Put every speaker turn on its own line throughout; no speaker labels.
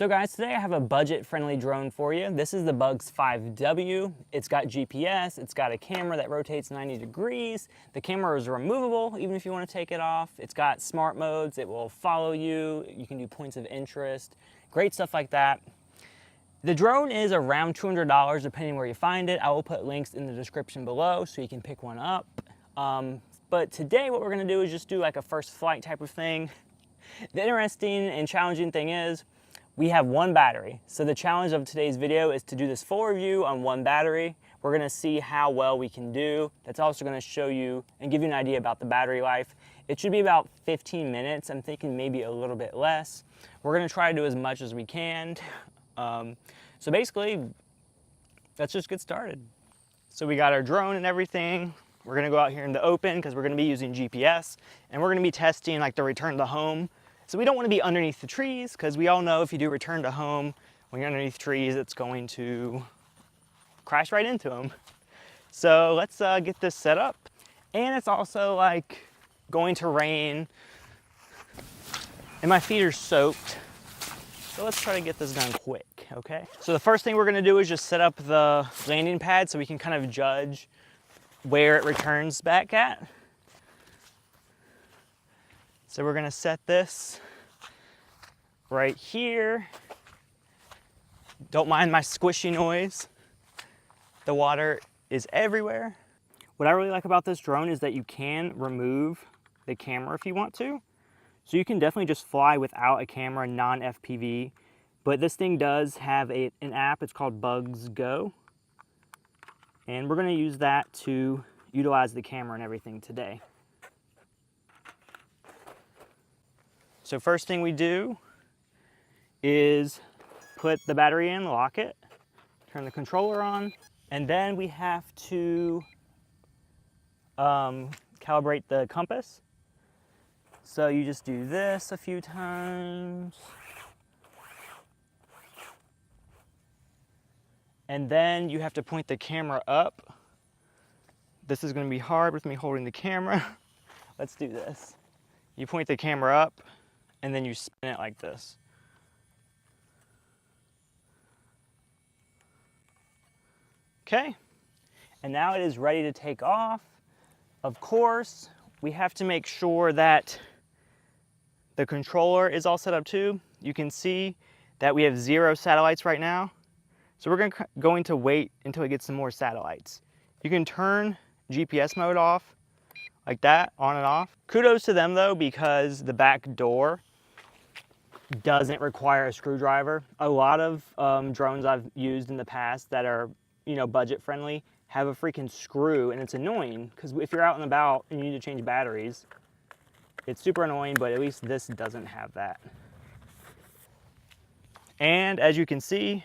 So guys, today I have a budget-friendly drone for you. This is the Bugs5W. It's got GPS, it's got a camera that rotates 90 degrees. The camera is removable, even if you want to take it off. It's got smart modes, it will follow you. You can do points of interest, great stuff like that. The drone is around $200 depending where you find it. I will put links in the description below so you can pick one up. But today what we're gonna do is just do like a first flight type of thing. The interesting and challenging thing is, we have one battery. So the challenge of today's video is to do this full review on one battery. We're gonna see how well we can do. That's also gonna show you and give you an idea about the battery life. It should be about 15 minutes. I'm thinking maybe a little bit less. We're gonna try to do as much as we can. So basically, let's just get started. So we got our drone and everything. We're gonna go out here in the open because we're gonna be using GPS and we're gonna be testing like the return to home. So we don't want to be underneath the trees because we all know if you do return to home, when you're underneath trees, it's going to crash right into them. So let's get this set up. And it's also like going to rain and my feet are soaked. So let's try to get this done quick, okay? So the first thing we're gonna do is just set up the landing pad so we can kind of judge where it returns back at. So we're gonna set this right here. Don't mind my squishy noise. The water is everywhere. What I really like about this drone is that you can remove the camera if you want to. So you can definitely just fly without a camera, non-FPV. But this thing does have an app, it's called Bugs Go. And we're gonna use that to utilize the camera and everything today. So first thing we do is put the battery in, lock it, turn the controller on, and then we have to calibrate the compass. So you just do this a few times. And then you have to point the camera up. This is gonna be hard with me holding the camera. Let's do this. You point the camera up, and then you spin it like this. Okay, and now it is ready to take off. Of course, we have to make sure that the controller is all set up too. You can see that we have 0 satellites right now. So we're going to wait until we get some more satellites. You can turn GPS mode off like that, on and off. Kudos to them though, because the back door doesn't require a screwdriver. A lot of drones I've used in the past that are, you know, budget friendly have a freaking screw, and it's annoying because if you're out and about and you need to change batteries, it's super annoying, but at least this doesn't have that. And as you can see,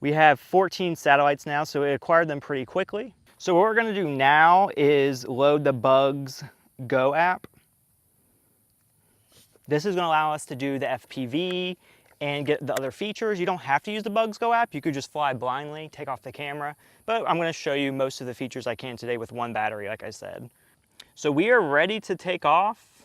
we have 14 satellites now, so we acquired them pretty quickly. So what we're gonna do now is load the Bugs Go app. This is gonna allow us to do the FPV and get the other features. You don't have to use the Bugs Go app. You could just fly blindly, take off the camera, but I'm gonna show you most of the features I can today with one battery, like I said. So we are ready to take off.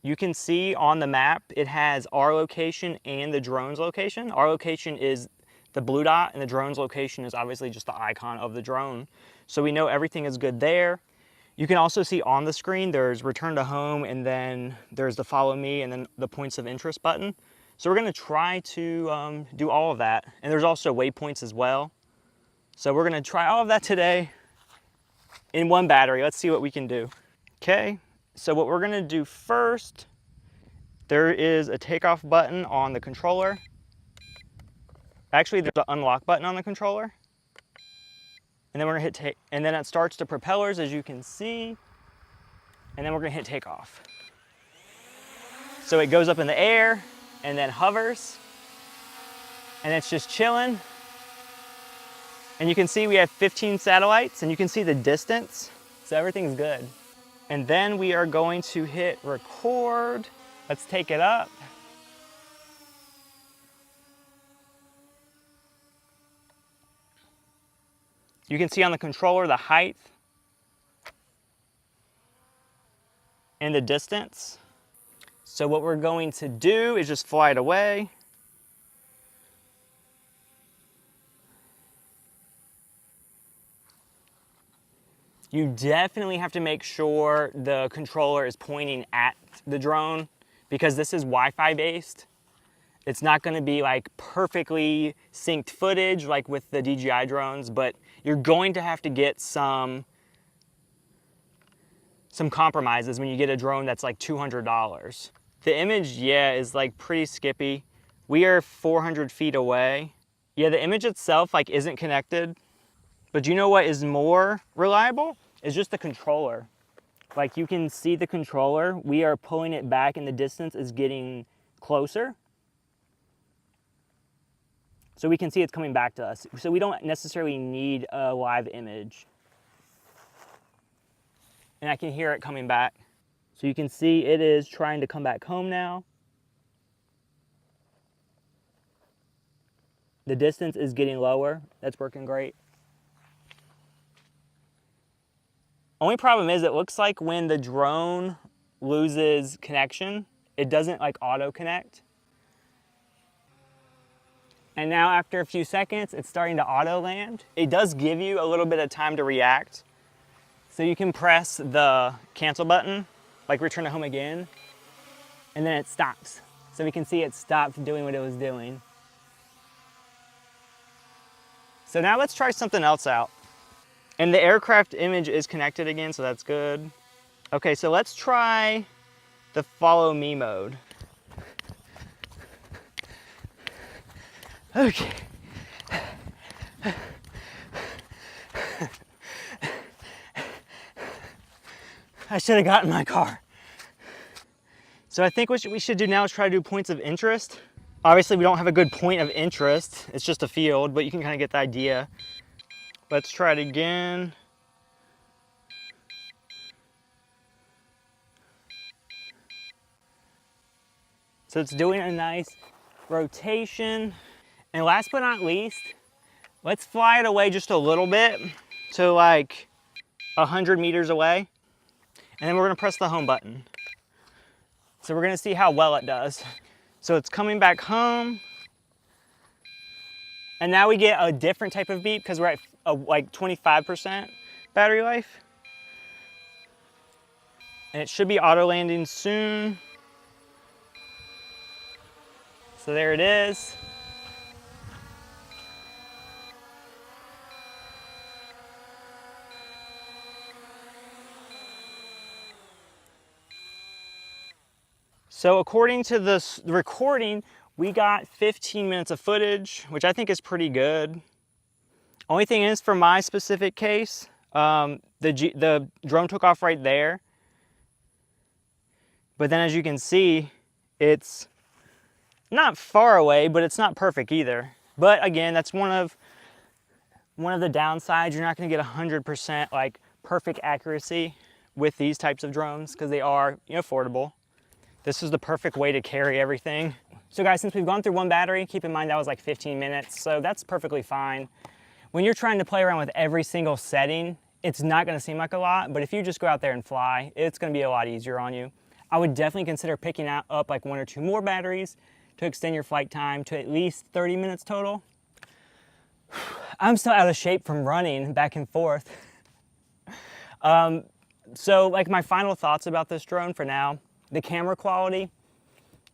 You can see on the map, it has our location and the drone's location. Our location is the blue dot, and the drone's location is obviously just the icon of the drone. So we know everything is good there. You can also see on the screen, there's return to home, and then there's the follow me, and then the points of interest button. So we're gonna try to do all of that. And there's also waypoints as well. So we're gonna try all of that today in one battery. Let's see what we can do. Okay, so what we're gonna do first, there is a takeoff button on the controller. Actually, there's an unlock button on the controller. And then we're gonna hit take, and then it starts the propellers, as you can see. And then we're gonna hit takeoff. So it goes up in the air and then hovers. And it's just chilling. And you can see we have 15 satellites, and you can see the distance. So everything's good. And then we are going to hit record. Let's take it up. You can see on the controller the height and the distance. So what we're going to do is just fly it away. You definitely have to make sure the controller is pointing at the drone because this is Wi-Fi based. It's not gonna be like perfectly synced footage like with the DJI drones, but you're going to have to get some compromises when you get a drone that's like $200. The image, yeah, is like pretty skippy. We are 400 feet away. Yeah, the image itself like isn't connected, but you know what is more reliable? Is just the controller. Like you can see the controller, we are pulling it back and the distance is getting closer. So we can see it's coming back to us. So we don't necessarily need a live image. And I can hear it coming back. So you can see it is trying to come back home now. The distance is getting lower. That's working great. Only problem is it looks like when the drone loses connection, it doesn't like auto connect. And now after a few seconds, it's starting to auto land. It does give you a little bit of time to react. So you can press the cancel button, like return to home again, and then it stops. So we can see it stopped doing what it was doing. So now let's try something else out. And the aircraft image is connected again, so that's good. Okay, so let's try the follow me mode. Okay. I should have gotten my car. So I think what we should do now is try to do points of interest. Obviously we don't have a good point of interest. It's just a field, but you can kind of get the idea. Let's try it again. So it's doing a nice rotation. And last but not least, let's fly it away just a little bit to like 100 meters away. And then we're gonna press the home button. So we're gonna see how well it does. So it's coming back home. And now we get a different type of beep because we're at like 25% battery life. And it should be auto landing soon. So there it is. So according to the recording, we got 15 minutes of footage, which I think is pretty good. Only thing is, for my specific case, the drone took off right there. But then as you can see, it's not far away, but it's not perfect either. But again, that's one of the downsides. You're not gonna get 100% like perfect accuracy with these types of drones because they are, you know, affordable. This is the perfect way to carry everything. So guys, since we've gone through one battery, keep in mind that was like 15 minutes, so that's perfectly fine. When you're trying to play around with every single setting, it's not gonna seem like a lot, but if you just go out there and fly, it's gonna be a lot easier on you. I would definitely consider picking up like 1 or 2 more batteries to extend your flight time to at least 30 minutes total. I'm still out of shape from running back and forth. So like my final thoughts about this drone for now, the camera quality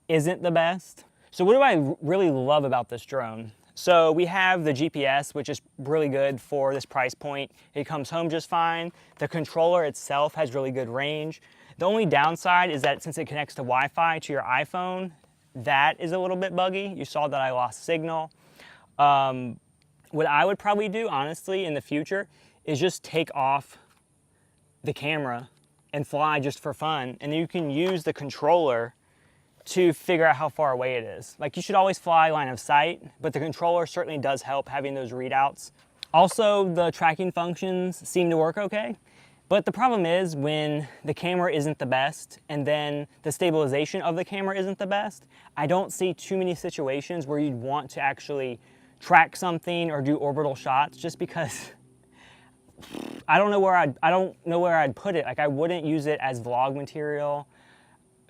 isn't the best. So what do I really love about this drone? So we have the GPS, which is really good for this price point. It comes home just fine. The controller itself has really good range. The only downside is that since it connects to Wi-Fi to your iPhone, that is a little bit buggy. You saw that I lost signal. What I would probably do, honestly, in the future is just take off the camera and fly just for fun. And then you can use the controller to figure out how far away it is. Like, you should always fly line of sight, but the controller certainly does help having those readouts. Also, the tracking functions seem to work okay. But the problem is when the camera isn't the best and then the stabilization of the camera isn't the best, I don't see too many situations where you'd want to actually track something or do orbital shots just because I don't know where I'd put it. Like, I wouldn't use it as vlog material.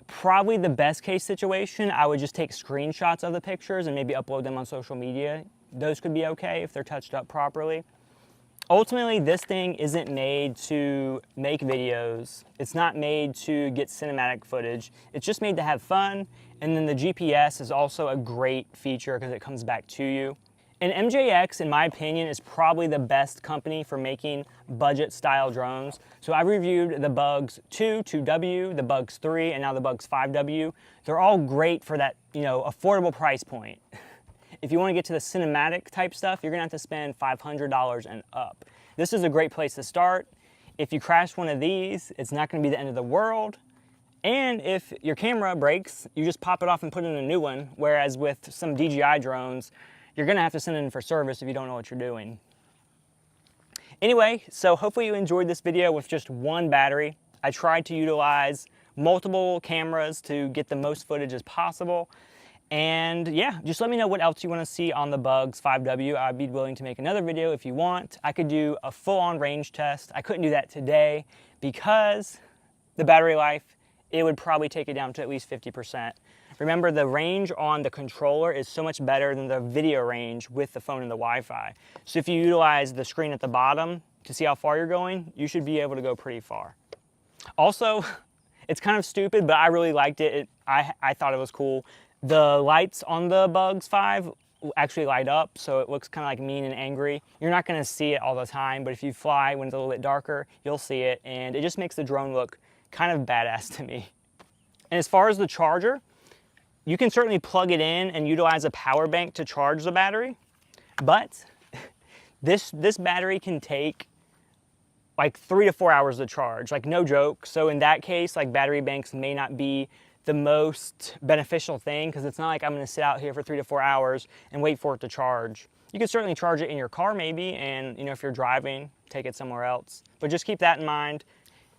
Probably the best case situation, I would just take screenshots of the pictures and maybe upload them on social media. Those could be okay if they're touched up properly. Ultimately, this thing isn't made to make videos. It's not made to get cinematic footage. It's just made to have fun. And then the GPS is also a great feature because it comes back to you. And MJX, in my opinion, is probably the best company for making budget style drones. So I reviewed the Bugs2, 2W, the Bugs3, and now the Bugs5W. They're all great for that, affordable price point. If you want to get to the cinematic type stuff, you're gonna have to spend $500 and up. This is a great place to start. If you crash one of these, it's not gonna be the end of the world. And if your camera breaks, you just pop it off and put in a new one. Whereas with some DJI drones, you're gonna have to send it in for service if you don't know what you're doing. Anyway, so hopefully you enjoyed this video with just one battery. I tried to utilize multiple cameras to get the most footage as possible. And yeah, just let me know what else you want to see on the Bugs5W. I'd be willing to make another video if you want. I could do a full-on range test. I couldn't do that today because the battery life, it would probably take it down to at least 50%. Remember, the range on the controller is so much better than the video range with the phone and the Wi-Fi. So if you utilize the screen at the bottom to see how far you're going, you should be able to go pretty far. Also, it's kind of stupid, but I really liked it. I thought it was cool. The lights on the Bugs5 actually light up, so it looks kind of like mean and angry. You're not going to see it all the time, but if you fly when it's a little bit darker, you'll see it, and it just makes the drone look kind of badass to me. And as far as the charger, you can certainly plug it in and utilize a power bank to charge the battery, but this battery can take like 3 to 4 hours to charge, like no joke. So in that case, like battery banks may not be the most beneficial thing because it's not like I'm gonna sit out here for 3 to 4 hours and wait for it to charge. You can certainly charge it in your car maybe, and if you're driving, take it somewhere else. But just keep that in mind.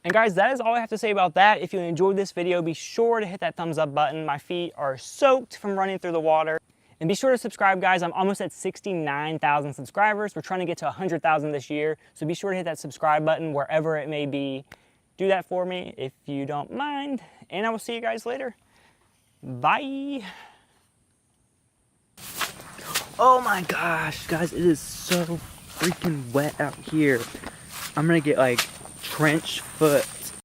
And guys, that is all I have to say about that. If you enjoyed this video, be sure to hit that thumbs up button. My feet are soaked from running through the water. And be sure to subscribe, guys. I'm almost at 69,000 subscribers. We're trying to get to 100,000 this year. So be sure to hit that subscribe button wherever it may be. Do that for me if you don't mind. And I will see you guys later. Bye. Oh my gosh, guys, it is so freaking wet out here. I'm gonna get like trench foot